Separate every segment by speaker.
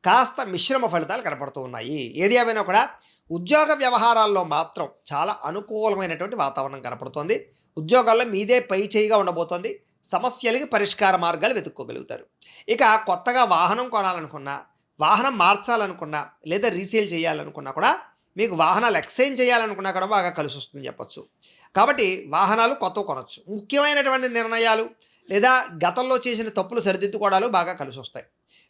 Speaker 1: కాస్త మిశ్రమ ఫలితాలు కనపడుతూ ఉన్నాయి. ఏది ఏమైనా కూడా ఉద్యోగ వ్యవహారాల్లో మాత్రం చాలా అనుకూలమైనటువంటి వాతావరణం కనపడుతోంది. ఉద్యోగాల్లో మీదే పై చేయిగా ఉండబోతోంది. సమస్యలకి పరిష్కార మార్గాలు వెతుక్కోగలుగుతారు. ఇక కొత్తగా వాహనం కొనాలనుకున్నా, వాహనం మార్చాలనుకున్నా, లేదా రీసేల్ చేయాలనుకున్నా కూడా మీకు వాహనాలు ఎక్స్చేంజ్ చేయాలనుకున్నా కూడా బాగా కలిసొస్తుందని చెప్పొచ్చు. కాబట్టి వాహనాలు కొత్తవి కొనొచ్చు. ముఖ్యమైనటువంటి నిర్ణయాలు లేదా గతంలో చేసిన తప్పులు సరిదిద్దుకోవడాలు బాగా కలిసొస్తాయి.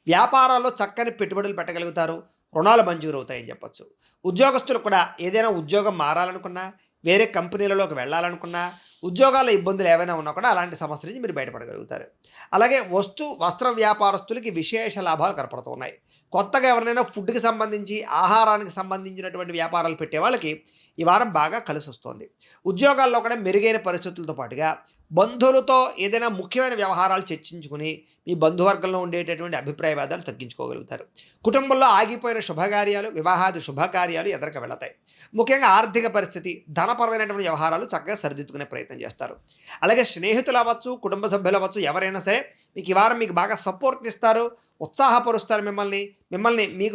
Speaker 1: వ్యాపారాల్లో చక్కని పెట్టుబడులు పెట్టగలుగుతారు. రుణాలు మంజూరవుతాయని చెప్పొచ్చు. ఉద్యోగస్తులు కూడా ఏదైనా ఉద్యోగం మారాలనుకున్నా, వేరే కంపెనీలలోకి వెళ్ళాలనుకున్నా, ఉద్యోగాల్లో ఇబ్బందులు ఏవైనా ఉన్నా కూడా అలాంటి సమస్యల నుంచి మీరు బయటపడగలుగుతారు. అలాగే వస్త్ర వ్యాపారస్తులకి విశేష లాభాలు కనపడుతూ ఉన్నాయి. కొత్తగా ఎవరినైనా ఫుడ్‌కి సంబంధించి, ఆహారానికి సంబంధించినటువంటి వ్యాపారాలు పెట్టే వాళ్ళకి ఈ వారం బాగా కలిసొస్తోంది. ఉద్యోగాల్లో కూడా మెరుగైన పరిస్థితులతో పాటుగా బంధువులతో ఏదైనా ముఖ్యమైన వ్యవహారాలు చర్చించుకుని, మీ బంధువర్గంలో ఉండేటటువంటి అభిప్రాయ భేదాలు తగ్గించుకోగలుగుతారు. కుటుంబంలో ఆగిపోయిన శుభకార్యాలు, వివాహాది శుభకార్యాలు ఎదరక వెళతాయి. ముఖ్యంగా ఆర్థిక పరిస్థితి, ధనపరమైనటువంటి వ్యవహారాలు చక్కగా సరిదిద్దుకునే ప్రయత్నం చేస్తారు. అలాగే స్నేహితులు అవ్వచ్చు, కుటుంబ సభ్యులు అవ్వచ్చు, ఎవరైనా సరే మీకు ఈ వారం మీకు బాగా సపోర్ట్‌నిస్తారు, ఉత్సాహపరుస్తారు మిమ్మల్ని.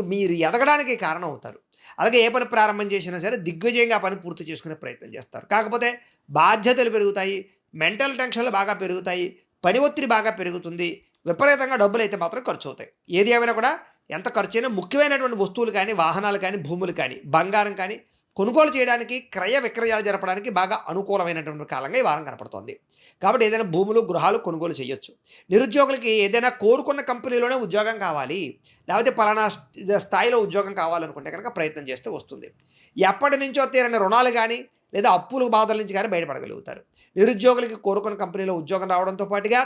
Speaker 1: మీరు ఎదగడానికి కారణం అవుతారు. అలాగే ఏ పని ప్రారంభం చేసినా సరే దిగ్విజయంగా ఆ పని పూర్తి చేసుకునే ప్రయత్నం చేస్తారు. కాకపోతే బాధ్యతలు పెరుగుతాయి, మెంటల్ టెన్షన్‌లు బాగా పెరుగుతాయి, పని ఒత్తిడి బాగా పెరుగుతుంది. విపరీతంగా డబ్బులైతే మాత్రం ఖర్చవుతాయి. ఏది ఏమైనా కూడా ఎంత ఖర్చయినా ముఖ్యమైనటువంటి వస్తువులు కానీ, వాహనాలు కానీ, భూములు కానీ, బంగారం కానీ కొనుగోలు చేయడానికి, క్రయ విక్రయాలు జరపడానికి బాగా అనుకూలమైనటువంటి కాలంగా ఈ వారం కనపడుతోంది. కాబట్టి ఏదైనా భూములు, గృహాలు కొనుగోలు చేయొచ్చు. నిరుద్యోగులకి ఏదైనా కోరుకున్న కంపెనీలోనే ఉద్యోగం కావాలి, లేకపోతే పలానా స్థాయిలో ఉద్యోగం కావాలనుకుంటే కనుక ప్రయత్నం చేస్తే వస్తుంది. ఎప్పటినుంచో తీరని రుణాలు గానీ, లేదా అప్పుల బాధల నుంచి కానీ బయటపడగలుగుతారు. నిరుద్యోగులకి కోరుకున్న కంపెనీలో ఉద్యోగం రావడంతో పాటుగా